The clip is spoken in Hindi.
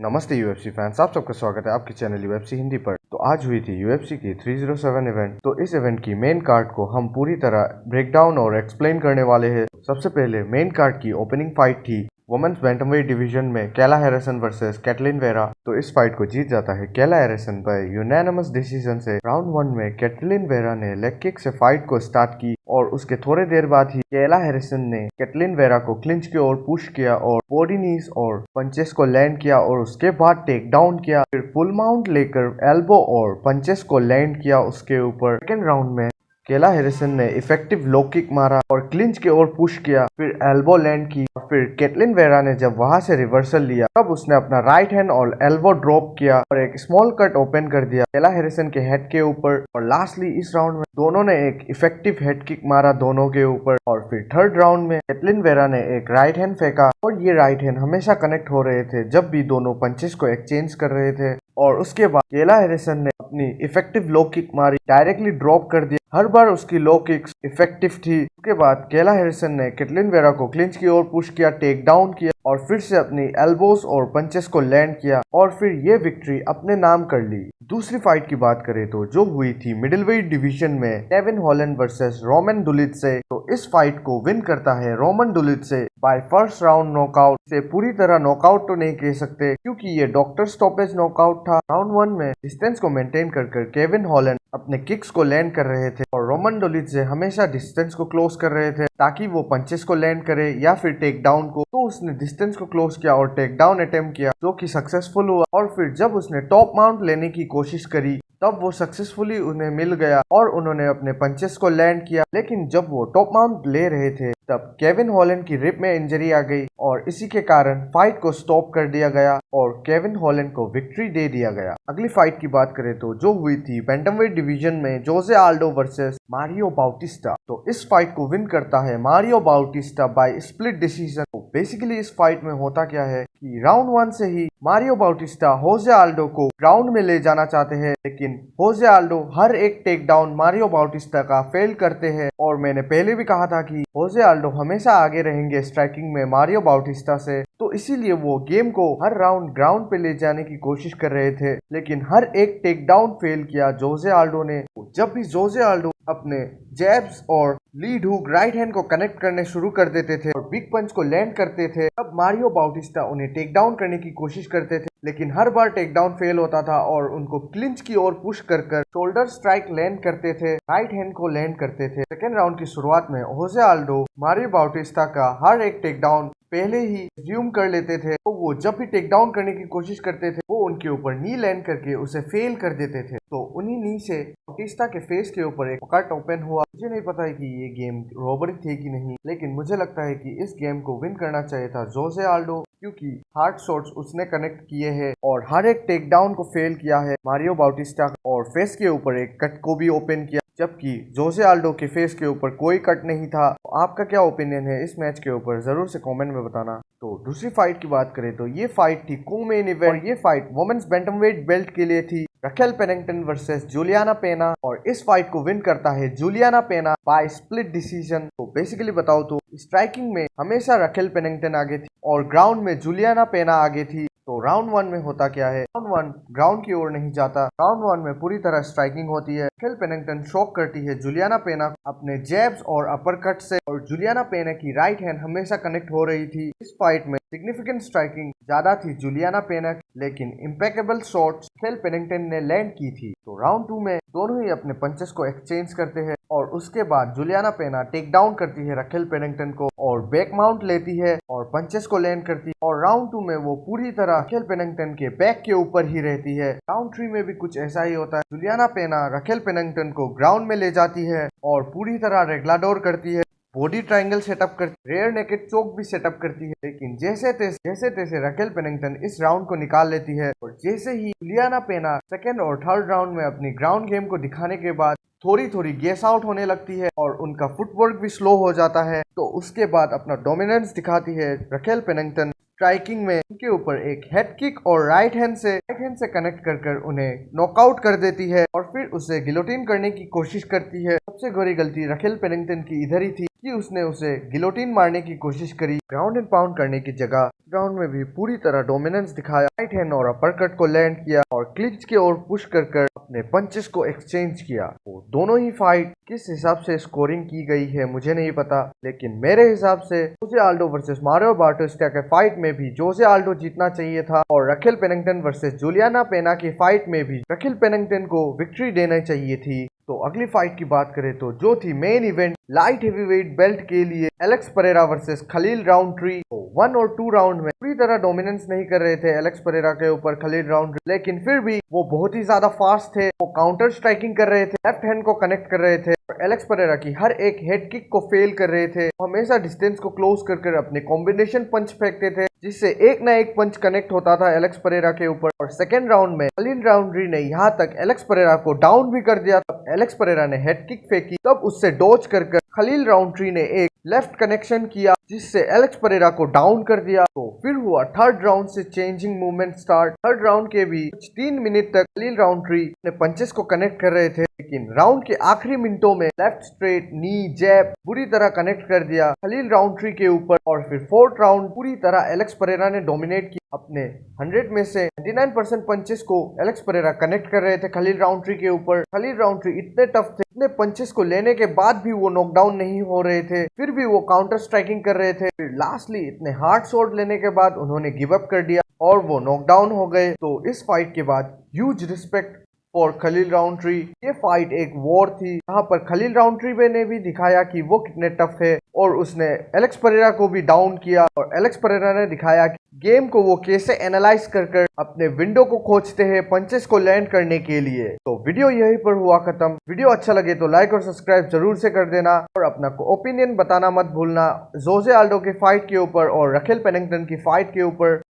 नमस्ते यूएफसी फैंस, आप सबका स्वागत है आपके चैनल यूएफसी हिंदी पर। तो आज हुई थी यूएफसी की 307 इवेंट। तो इस इवेंट की मेन कार्ड को हम पूरी तरह ब्रेक डाउन और एक्सप्लेन करने वाले हैं। सबसे पहले मेन कार्ड की ओपनिंग फाइट थी वुमेन्स बैंटमवेट डिवीजन में कैला हैरिसन वर्सेस कैटलिन वेरा। तो इस फाइट को जीत जाता है कैला हैरिसन बाय यूनानिमस डिसीजन से। राउंड 1 में कैटलिन वेरा ने लेग किक से फाइट को स्टार्ट की और उसके थोड़े देर बाद ही कैला हैरिसन ने कैटलिन वेरा को क्लिंच की ओर पुश किया और बॉडी नीज और पंचेस को लैंड किया और उसके बाद टेक डाउन किया। फिर फुल माउंट लेकर एल्बो और पंचेस को लैंड किया उसके ऊपर। सेकेंड राउंड में कैला हैरिसन ने इफेक्टिव लो किक मारा और क्लिंच की ओर पुश किया, फिर एल्बो लैंड की और फिर कैटलिन वेरा ने जब वहां से रिवर्सल लिया तब उसने अपना राइट हैंड और एल्बो ड्रॉप किया और एक स्मॉल कट ओपन कर दिया कैला हैरिसन के हेड के ऊपर। और लास्टली इस राउंड में दोनों ने एक इफेक्टिव हेड किक मारा दोनों के ऊपर। और फिर थर्ड राउंड में कैटलिन वेरा ने एक राइट हैंड फेंका और ये राइट हैंड हमेशा कनेक्ट हो रहे थे जब भी दोनों पंचेस को एक्सचेंज कर रहे थे। और उसके बाद कैला हैरिसन ने अपनी इफेक्टिव लो किक मारी, डायरेक्टली ड्रॉप कर दिया। हर बार उसकी लो किक्स इफेक्टिव थी। उसके बाद कैला हैरिसन ने कैटलिन वेरा को क्लिंच की ओर पुश किया, टेक डाउन किया और फिर से अपनी एल्बोस और पंचेस को लैंड किया और फिर ये विक्ट्री अपने नाम कर ली। दूसरी फाइट की बात करें तो जो हुई थी मिडिलवेट डिवीजन में केविन हॉलैंड वर्सेस रोमन डुलिट से। तो इस फाइट को विन करता है रोमन डुलिट से बाय फर्स्ट राउंड नॉकआउट से। पूरी तरह नॉकआउट तो नहीं कह सकते क्योंकि ये डॉक्टर स्टॉपेज नॉकआउट था। राउंड 1 में डिस्टेंस को मेंटेन कर केविन हॉलैंड अपने किक्स को लैंड कर रहे थे और रोमन डुलिट से हमेशा डिस्टेंस को क्लोज कर रहे थे ताकि वो पंचेस को लैंड करे या फिर टेक डाउन को। तो उसने डिस्टेंस को क्लोज किया और टेक डाउन अटेम्प्ट किया जो कि सक्सेसफुल हुआ। और फिर जब उसने टॉप माउंट लेने की कोशिश करी तब वो सक्सेसफुली उन्हें मिल गया और उन्होंने अपने पंचेस को लैंड किया। लेकिन जब वो टॉप माउंट ले रहे थे तब केविन हॉलैंड की रिप में इंजरी आ गई और इसी के कारण फाइट को स्टॉप कर दिया गया और केविन हॉलैंड को विक्ट्री दे दिया गया। अगली फाइट की बात करें तो जो हुई थी बैंटमवेट डिवीजन में जोसे आल्डो वर्सेस मारियो बाउटिस्टा। तो इस फाइट को विन करता है मारियो बाउटिस्टा बाय स्प्लिट डिसीजन। तो बेसिकली इस फाइट में होता क्या है कि राउंड 1 से ही मारियो बाउटिस्टा होजे आल्डो को ग्राउंड में ले जाना चाहते हैं, लेकिन होजे आल्डो हर एक टेक डाउन मारियो बाउटिस्टा का फेल करते हैं। और मैंने पहले भी कहा था कि होजे आल्डो हमेशा आगे रहेंगे स्ट्राइकिंग में मारियो बाउटिस्टा से, तो इसीलिए वो गेम को हर राउंड ग्राउंड पे ले जाने की कोशिश कर रहे थे, लेकिन हर एक टेक डाउन फेल किया जोसे आल्डो ने। जब भी जोसे आल्डो अपने जैब्स और लीड हुक राइट हैंड को कनेक्ट करने शुरू कर देते थे और बिग पंच को लैंड करते थे तब मारियो बाउटिस्टा उन्हें टेक डाउन करने की कोशिश करते थे, लेकिन हर बार टेक डाउन फेल होता था और उनको क्लिंच की ओर पुश कर शोल्डर स्ट्राइक लैंड करते थे, राइट हैंड को लैंड करते थे। सेकेंड राउंड की शुरुआत में होजे आल्डो मारियो बाउटिस्टा का हर एक टेक डाउन पहले ही रिज्यूम कर लेते थे, तो वो जब भी टेक डाउन करने की कोशिश करते थे वो उनके ऊपर नी लैंड करके उसे फेल कर देते थे। तो उन्हीं नी से बाउटिस्टा के फेस के ऊपर एक कट ओपन हुआ। मुझे नहीं पता है कि ये गेम रॉबरी थी कि नहीं, लेकिन मुझे लगता है कि इस गेम को विन करना चाहिए था जोसे आल्डो क्योंकि हार्ड शॉट्स उसने कनेक्ट किए हैं और हर एक टेक डाउन को फेल किया है मारियो बाउटिस्टा और फेस के ऊपर एक कट को भी ओपन किया, जबकि जोसे आल्डो के फेस के ऊपर कोई कट नहीं था। तो आपका क्या ओपिनियन है इस मैच के ऊपर, जरूर से कमेंट में बताना। तो दूसरी फाइट की बात करें तो ये फाइट थी को-मेन इवेंट और ये फाइट वुमेन्स बैंटमवेट बेल्ट के लिए थी रखेल पेनिंगटन वर्सेस जूलियाना पेना। और इस फाइट को विन करता है जूलियाना पेना बाय स्प्लिट डिसीजन। तो बेसिकली बताओ तो स्ट्राइकिंग में हमेशा रखेल पेनिंगटन आगे थी और ग्राउंड में जूलियाना पेना आगे थी। तो राउंड 1 में होता क्या है, राउंड 1 ग्राउंड की ओर नहीं जाता, राउंड 1 में पूरी तरह स्ट्राइकिंग होती है। रखेल पेनिंगटन शॉक करती है जूलियाना पेना अपने जैब्स और अपर कट से और जूलियाना पेना की राइट हैंड हमेशा कनेक्ट हो रही थी। इस फाइट में सिग्निफिकेंट स्ट्राइकिंग ज्यादा थी जूलियाना पेना की, लेकिन इम्पेकेबल शॉट्स रखेल पेनिंगटन ने लैंड की थी। तो राउंड 2 में दोनों ही अपने पंचेस को एक्सचेंज करते हैं और उसके बाद जूलियाना पेना टेक डाउन करती है रखेल पेनिंगटन को और बैक माउंट लेती है और पंचेस को लैंड करती है। और राउंड 2 में वो पूरी तरह रखेल पेनिंगटन के बैक के ऊपर ही रहती है। राउंड 3 में भी कुछ ऐसा ही होता है, जूलियाना पेना रखेल पेनिंगटन को ग्राउंड में ले जाती है और पूरी तरह रेगलाडोर करती है, बॉडी ट्रायंगल सेटअप करती है, रेयर नेकेड चोक भी सेटअप करती है। लेकिन जैसे तैसे रखेल पेनिंगटन इस राउंड को निकाल लेती है और जैसे ही जूलियाना पेना सेकेंड और थर्ड राउंड में अपनी ग्राउंड गेम को दिखाने के बाद थोड़ी गैस आउट होने लगती है और उनका फुटवर्क भी स्लो हो जाता है, तो उसके बाद अपना डोमिनेंस दिखाती है रखेल पेनिंगटन स्ट्राइकिंग में। उनके ऊपर एक हेड किक और राइट हैंड से कनेक्ट कर उन्हें नॉकआउट कर देती है और फिर उसे गिलोटिन करने की कोशिश करती है। सबसे बड़ी गलती रखेल पेनिंगटन की इधर ही थी कि उसने उसे गिलोटिन मारने की कोशिश करी ग्राउंड एंड पाउंड करने की जगह। राउंड में भी पूरी तरह डोमिनेंस दिखाया, राइट हैंड और अपरकट को लैंड किया और क्लिंच की ओर पुश कर अपने पंचेस को एक्सचेंज किया। तो दोनों ही फाइट किस हिसाब से स्कोरिंग की गई है मुझे नहीं पता, लेकिन मेरे हिसाब से जोसे आल्डो वर्सेस मारियो बाटिस्टा के फाइट में भी जोसे आल्डो जीतना चाहिए था और रखेल पेनिंगटन वर्सेस जूलियाना पेना की फाइट में भी रखेल पेनिंगटन को विक्ट्री देना चाहिए थी। तो अगली फाइट की बात करें तो जो थी main event light heavyweight belt के लिए एलेक्स परेरा वर्सेस खलील राउंडट्री। तो 1 और 2 राउंड में पूरी तरह डोमिनेंस नहीं कर रहे थे एलेक्स परेरा के ऊपर खलील राउंडट्री, लेकिन फिर भी वो बहुत ही ज्यादा फास्ट थे, वो काउंटर स्ट्राइकिंग कर रहे थे, लेफ्ट हैंड को कनेक्ट कर रहे थे और एलेक्स परेरा की हर एक हेड किक को फेल कर रहे थे। हमेशा डिस्टेंस को क्लोज कर अपने कॉम्बिनेशन पंच फेंकते थे, जिससे एक ना एक पंच कनेक्ट होता था एलेक्स परेरा के ऊपर। और सेकेंड राउंड में खलील राउंडट्री ने यहाँ तक एलेक्स परेरा को डाउन भी कर दिया। तब एलेक्स परेरा ने हेड किक फेंकी, तब उससे डॉज कर खलील राउंडट्री ने एक लेफ्ट कनेक्शन किया, जिससे एलेक्स परेरा को डाउन कर दिया। तो फिर हुआ थर्ड राउंड से changing movement start. Third round के भी कुछ 3 मिनट तक खलील राउंडट्री अपने पंचेस को कनेक्ट कर रहे थे, लेकिन राउंड के आखिरी मिनटों में लेफ्ट स्ट्रेट नी जैब बुरी तरह कनेक्ट कर दिया खलील राउंडट्री के ऊपर। और फिर फोर्थ राउंड पूरी तरह एलेक्स परेरा ने डोमिनेट किया। अपने 100 में से 99% पंचेस को एलेक्स परेरा कनेक्ट कर रहे थे खलील राउंडट्री के ऊपर। खलील राउंडट्री इतने टफ थे, इतने पंचेस को लेने के बाद भी वो नॉकडाउन नहीं हो रहे थे, फिर भी वो काउंटर स्ट्राइकिंग कर रहे थे। फिर लास्टली इतने हार्ड शॉट लेने के बाद उन्होंने गिव अप कर दिया और वो नॉकडाउन हो गए। तो इस फाइट के बाद ह्यूज रिस्पेक्ट और खलील राउंडट्री। ये फाइट एक वॉर थी, यहाँ पर खलील राउंडट्री ने भी दिखाया कि वो कितने टफ है और उसने एलेक्स परेरा को भी डाउन किया और एलेक्स परेरा ने दिखाया कि गेम को वो कैसे एनालाइज कर अपने विंडो को खोजते हैं पंचेस को लैंड करने के लिए। तो वीडियो यहीं पर हुआ खत्म। वीडियो अच्छा लगे तो लाइक और सब्सक्राइब जरूर से कर देना और अपना ओपिनियन बताना मत भूलना जोसे आल्डो के फाइट के ऊपर और रखेल पेनिंगटन की फाइट के ऊपर।